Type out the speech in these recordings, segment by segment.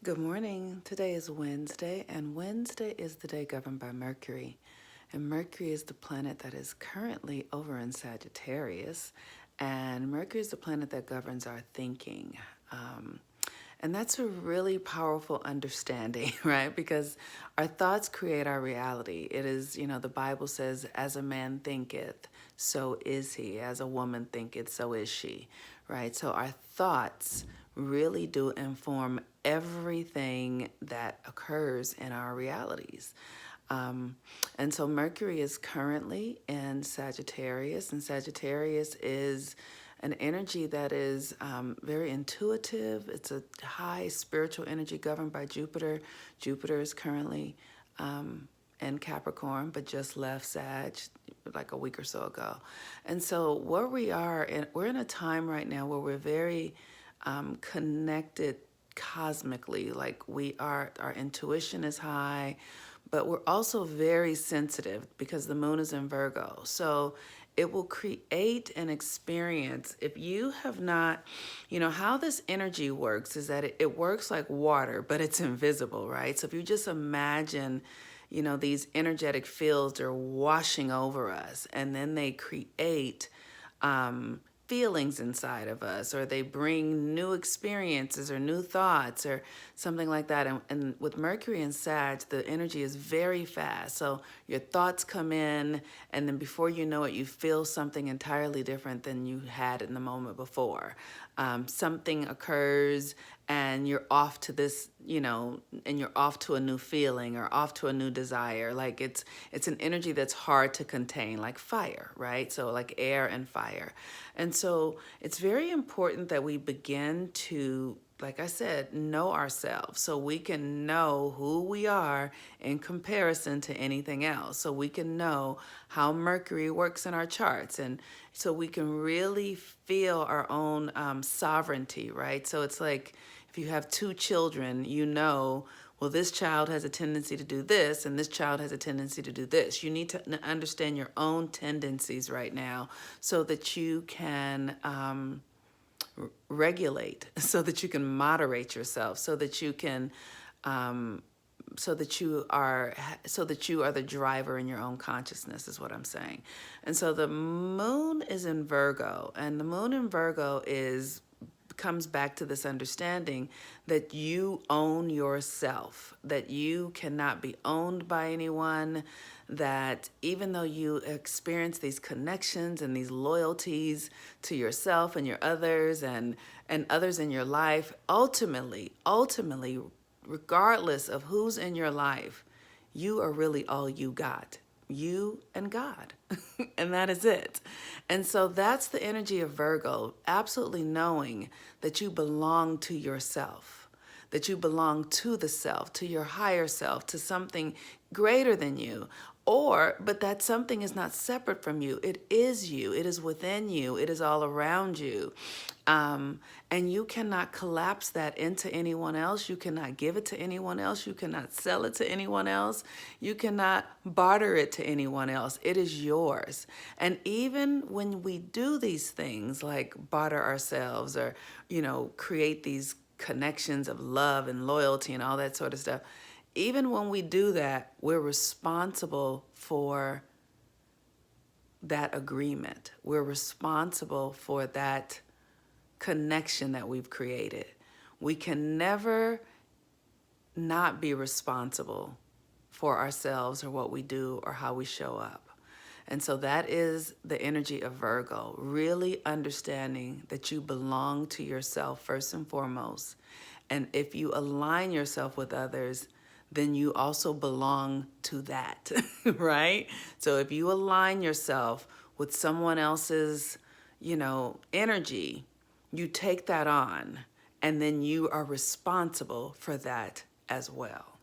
Good morning. Today is Wednesday, and Wednesday is the day governed by Mercury. And Mercury is the planet that is currently over in Sagittarius, and Mercury is the planet that governs our thinking. Um, and that's a really powerful understanding, right? Because our thoughts create our reality. It is, the Bible says, as a man thinketh, so is he. As a woman thinketh, so is she, right? So our thoughts really do inform everything that occurs in our realities. Um, and so Mercury is currently in Sagittarius, and Sagittarius is an energy that is very intuitive. It's a high spiritual energy governed by Jupiter. Jupiter is currently in Capricorn, but just left Sag like a week or so ago. And so where we are, we're in a time right now where we're very connected cosmically. Like our intuition is high, but we're also very sensitive because the moon is in Virgo. So it will create an experience. If you have not, how this energy works is that it works like water, but it's invisible, right? So if you just imagine, these energetic fields are washing over us, and then they create feelings inside of us, or they bring new experiences or new thoughts or something like that. And with Mercury and Sag, the energy is very fast. So your thoughts come in, and then before you know it, you feel something entirely different than you had in the moment before. Something occurs, and you're off to this, and you're off to a new feeling or off to a new desire. Like it's an energy that's hard to contain, like fire, right? So like air and fire. And so it's very important that we begin to, like I said, know ourselves so we can know who we are in comparison to anything else. So we can know how Mercury works in our charts, and so we can really feel our own sovereignty, right? So it's like if you have two children, well, this child has a tendency to do this, and this child has a tendency to do this. You need to understand your own tendencies right now so that you can regulate, so that you can moderate yourself, so that you can so that you are the driver in your own consciousness, is what I'm saying. And so the moon is in Virgo, and the moon in Virgo comes back to this understanding that you own yourself, that you cannot be owned by anyone, that even though you experience these connections and these loyalties to yourself and your others and others in your life, ultimately, regardless of who's in your life, you are really all you got. You and God. And that is it. And so that's the energy of Virgo, absolutely knowing that you belong to yourself, that you belong to the self, to your higher self, to something greater than you. But that something is not separate from you. It is you. It is within you. It is all around you. And you cannot collapse that into anyone else. You cannot give it to anyone else. You cannot sell it to anyone else. You cannot barter it to anyone else. It is yours. And even when we do these things like barter ourselves or, create these connections of love and loyalty and all that sort of stuff, even when we do that, we're responsible for that agreement. We're responsible for that connection that we've created. We can never not be responsible for ourselves or what we do or how we show up. And so that is the energy of Virgo, really understanding that you belong to yourself first and foremost. And if you align yourself with others, then you also belong to that, right? So if you align yourself with someone else's, energy, you take that on, and then you are responsible for that as well.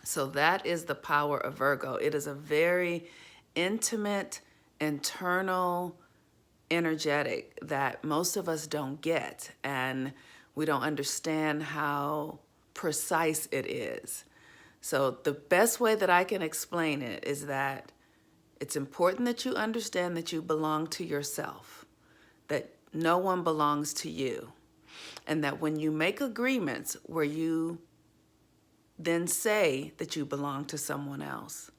So that is the power of Virgo. It is a very intimate, internal, energetic that most of us don't get, and we don't understand how precise it is. So the best way that I can explain it is that it's important that you understand that you belong to yourself, that no one belongs to you. And that when you make agreements where you then say that you belong to someone else,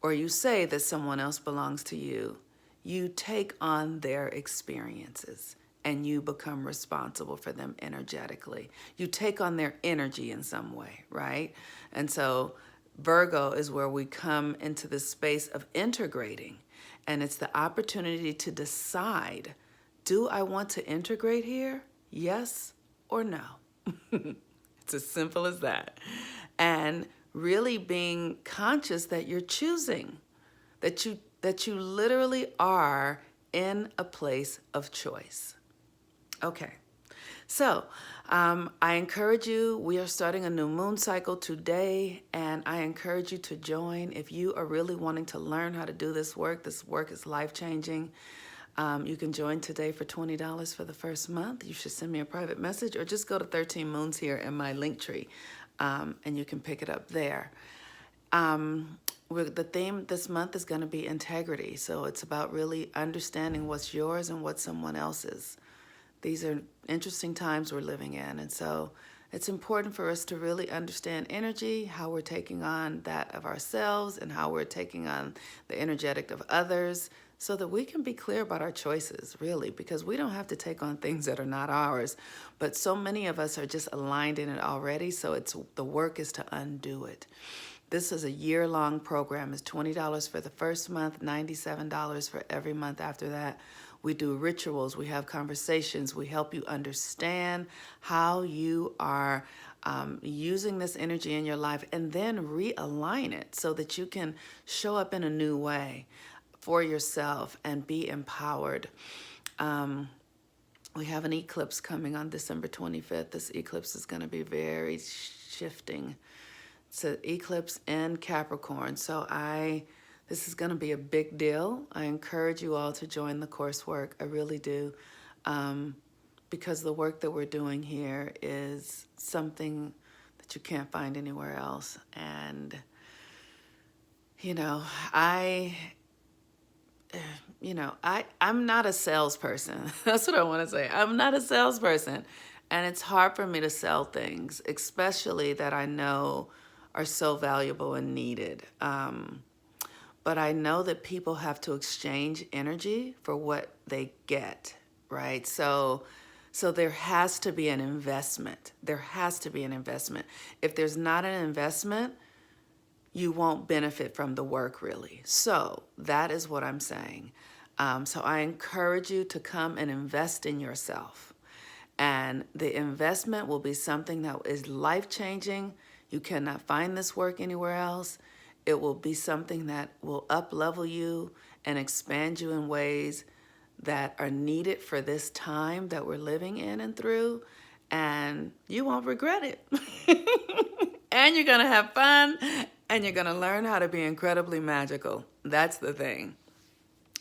or you say that someone else belongs to you, you take on their experiences and you become responsible for them energetically. You take on their energy in some way, right? And so Virgo is where we come into the space of integrating. And it's the opportunity to decide, do I want to integrate here? Yes or no? It's as simple as that. And really being conscious that you're choosing, that you literally are in a place of choice. Okay. So I encourage you, we are starting a new moon cycle today, and I encourage you to join. If you are really wanting to learn how to do this work is life-changing. You can join today for $20 for the first month. You should send me a private message or just go to 13 Moons here in my link tree, and you can pick it up there. The theme this month is going to be integrity. So it's about really understanding what's yours and what's someone else's. These are interesting times we're living in. And so it's important for us to really understand energy, how we're taking on that of ourselves and how we're taking on the energetic of others, so that we can be clear about our choices, really, because we don't have to take on things that are not ours. But so many of us are just aligned in it already. So the work is to undo it. This is a year-long program. It's $20 for the first month, $97 for every month after that. We do rituals, we have conversations, we help you understand how you are using this energy in your life, and then realign it so that you can show up in a new way for yourself and be empowered. We have an eclipse coming on December 25th. This eclipse is going to be very shifting. It's an eclipse in Capricorn. So this is going to be a big deal. I encourage you all to join the coursework. I really do. Because the work that we're doing here is something that you can't find anywhere else. And, I'm not a salesperson. That's what I want to say. I'm not a salesperson. And it's hard for me to sell things, especially that I know are so valuable and needed. But I know that people have to exchange energy for what they get, right? So there has to be an investment. There has to be an investment. If there's not an investment, you won't benefit from the work, really. So that is what I'm saying. So I encourage you to come and invest in yourself. And the investment will be something that is life-changing. You cannot find this work anywhere else. It will be something that will up-level you and expand you in ways that are needed for this time that we're living in and through. And you won't regret it. And you're going to have fun. And you're going to learn how to be incredibly magical. That's the thing.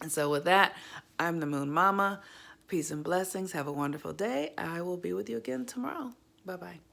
And so with that, I'm the Moon Mama. Peace and blessings. Have a wonderful day. I will be with you again tomorrow. Bye-bye.